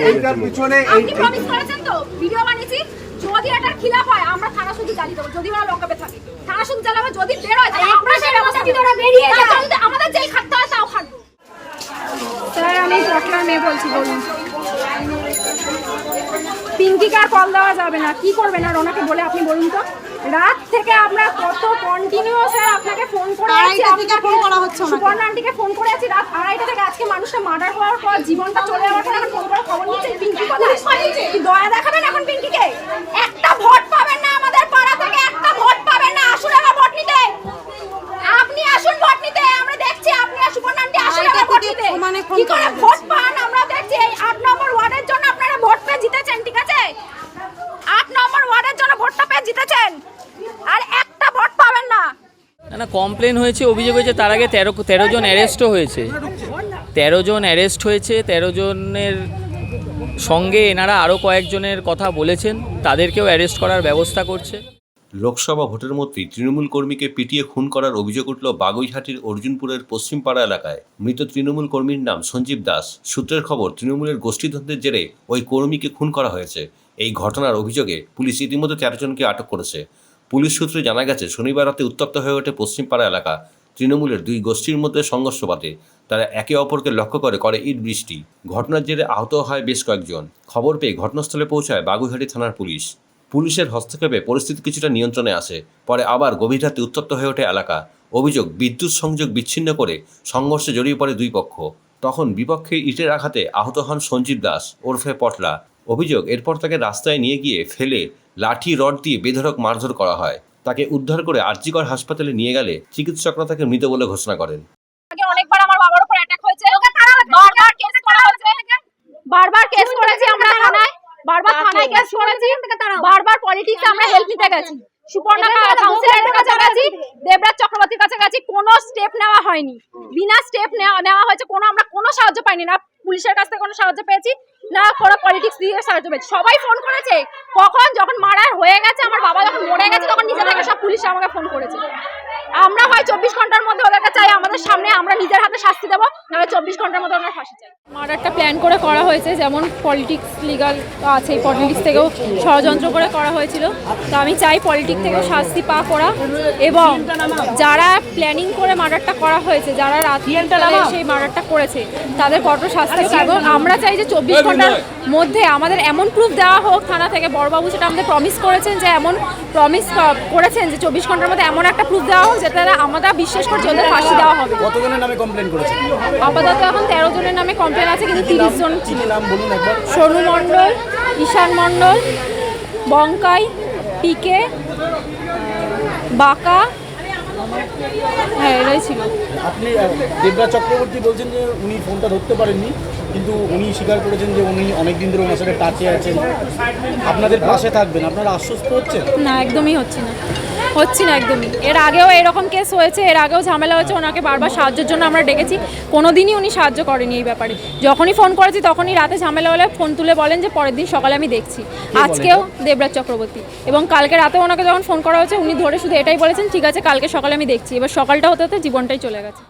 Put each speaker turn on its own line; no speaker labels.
এইটার পিছনে আপনি প্রমিস করেছেন তো ভিডিও বানিয়েছি যদি এটার খিলাফ হয় আমরা থানা শুধু চালিয়ে দেব যদি ওরা লকআপে থাকে থানা শুধু চালাবো যদি বের হয় তাহলে আমরা সেই ব্যবস্থা নিব ওরা বেরিয়ে যায় আমাদের যেই খাটতে হয় তাও খাটবো স্যার আমি পটলার মেয়ে বলছি বলুন পিঙ্কিকে আর কল দেওয়া যাবে না কি করবেন আর ওনাকে বলে আপনি বলুন তো রাত থেকে আমরা কত কন্টিনিউ স্যার আপনাকে ফোন করে আছি আপনাকে ফোন করা হচ্ছে সুবর্ণ আন্টিকে ফোন করে আছি রাত 2:30 থেকে আজকে মানুষটা মার্ডার হওয়ার পর জীবনটা চলে যাওয়ার পর এখন ফোন করে খবর নিচ্ছে পিঙ্কি কোথায় কি দয়া দেখাবেন এখন পিঙ্কিকে একটা ভোট পাবেন না আমাদের পাড়া থেকে একটা ভোট পাবেন না আসুন আমার ভোট নিতে আপনি আসুন ভোট নিতে আমরা দেখছি আপনি আর সুবর্ণ আন্টি আসুন আমার ভোট নিতে কি করে ভোট পান আমরা দেখছি এই 8 নম্বর ওয়ার্ডের জন্য আপনারা ভোট পেয়ে জিতেছেন ঠিক আছে 8 নম্বর ওয়ার্ডের জন্য ভোটটা পেয়ে জিতেছেন আর একটা ভোট পাবেন না
না কমপ্লেন হয়েছে অভিযোগ হয়েছে তার আগে 13 জন অ্যারেস্টও হয়েছে 13 জন অ্যারেস্ট হয়েছে 13 জনের সঙ্গে এনারা আরও কয়েকজনের কথা বলেছেন তাদেরকেও অ্যারেস্ট করার ব্যবস্থা করছে।
লোকসভা ভোটের মধ্যেই তৃণমূল কর্মীকে পিটিয়ে খুন করার অভিযোগ উঠল বাগুইহাটির অর্জুনপুরের পশ্চিমপাড়া এলাকায়। মৃত তৃণমূল কর্মীর নাম সঞ্জীব দাস। সূত্রের খবর তৃণমূলের গোষ্ঠীদ্বন্দ্বের জেরে ওই কর্মীকে খুন করা হয়েছে। এই ঘটনার অভিযোগে পুলিশ ইতিমধ্যে 13 জনকে আটক করেছে। পুলিশ সূত্রে জানা গেছে শনিবার রাতে উত্তপ্ত হয়ে ওঠে পশ্চিমপাড়া এলাকা। তৃণমূলের দুই গোষ্ঠীর মধ্যে সংঘর্ষ বাধে। তারা একে অপরকে লক্ষ্য করে ইট বৃষ্টি। ঘটনার জেরে আহত হয় বেশ কয়েকজন। খবর পেয়ে ঘটনাস্থলে পৌঁছায় বাগুইহাটি থানার পুলিশ। পুলিশের হস্তক্ষেপে পরিস্থিতি কিছুটা নিয়ন্ত্রণে আসে। পরে আবার গভীর রাতে উত্তপ্ত হয়ে ওঠে এলাকা। অভিযোগ বিদ্যুৎ সংযোগ বিচ্ছিন্ন করে সংঘর্ষে জড়িয়ে পড়ে দুই পক্ষ। তখন বিপক্ষে ইটের আঘাতে আহত হন সঞ্জীব দাস ওরফে পটলা। অভিযোগ এরপর তাকে রাস্তায় নিয়ে গিয়ে ফেলে লাঠি রড দিয়ে বেধড়ক মারধর করা হয়। তাকে উদ্ধার করে আরজিকর হাসপাতালে নিয়ে গেলে চিকিৎসকরা তাকে মৃত বলে ঘোষণা করেন।
অনেকবার আমার বাবার উপর অ্যাটাক হয়েছে বারবার কেস করেছি আমরা থানায় বারবার থানায় কেস করেছি বারবার পলিটিক্সে আমরা হেল্প নিতে গেছি সুপর্ণা কাউন্সিলরের কাছে গেছি দেবরাজ চক্রবর্তীর কাছে গেছি কোনো স্টেপ নেওয়া হয়নি বিনা স্টেপ নেওয়া হয়েছে আমরা কোনো সাহায্য পাইনি না পুলিশের কাছ থেকে কোনো সাহায্য পেয়েছি না কোনো পলিটিক্স দিয়ে সাহায্য পেয়েছি সবাই ফোন করেছে যখন মার্ডার হয়ে গেছে আমার বাবা যখন মরে গেছে তখন নিজে থেকে সব পুলিশ আমাকে ফোন করেছে আমরা হয় 24 ঘন্টার মধ্যে ওদেরকে চাই আমাদের সামনে আমরা নিজের হাতে শাস্তি দেবো নাহলে 24 ঘন্টার মধ্যে আমরা ফাঁসি চাই মার্ডারটা প্ল্যান করে করা হয়েছে যেমন পলিটিক্স লিগাল আছে এই পলিটিক্স থেকেও ষড়যন্ত্র করে করা হয়েছিল তো আমি চাই পলিটিক্স থেকেও শাস্তি পাওয়া করা এবং যারা প্ল্যানিং করে মার্ডারটা করা হয়েছে যারা রাতে সেই মার্ডারটা করেছে তাদের কঠোর শাস্তি এবং আমরা চাই যে 24 ঘন্টার মধ্যে আমাদের এমন প্রুফ দেওয়া হোক থানা থেকে বড়বাবু সেটা আমাদের প্রমিস করেছেন যে এমন প্রমিস করেছেন যে 24 ঘন্টার মধ্যে এমন একটা প্রুফ দেওয়া হোক যেটা আমরা বিশ্বাস করছি ওদের ফাঁসি দেওয়া হবে।
কতজনের নামে কমপ্লেন করেছেন?
আপাতত এখন 13 জনের নামে কমপ্লেন আছে কিন্তু 30 জন নাম বলুন একবার। সোনু মণ্ডল, ঈশান মণ্ডল, বঙ্কাই, পিকে, বাঁকা, হ্যাঁ এরাই ছিল।
আপনি দেবরাজ চক্রবর্তী বলছেন যে উনি ফোনটা ধরতে পারেননি কিন্তু উনি স্বীকার করেছেন যে উনি অনেকদিন ধরে ওনার সাথে টাচে আছেন আপনাদের পাশে থাকবেন আপনারা আশ্বস্ত হচ্ছেন?
না একদমই হচ্ছে না একদমই। এর আগেও এরকম কেস হয়েছে এর আগেও ঝামেলা হয়েছে ওনাকে বারবার সাহায্যের জন্য আমরা ডেকেছি কোনোদিনই উনি সাহায্য করেনি এই ব্যাপারে যখনই ফোন করেছি তখনই রাতে ঝামেলা হলে ফোন তুলে বলেন যে পরের দিন সকালে আমি দেখছি। আজকেও দেবরাজ চক্রবর্তী এবং কালকে রাতে ওনাকে যখন ফোন করা হয়েছে উনি ধরে শুধু এটাই বলেছেন ঠিক আছে কালকে সকালে আমি দেখছি এবার সকালটা হতে হতে জীবনটাই চলে গেছে।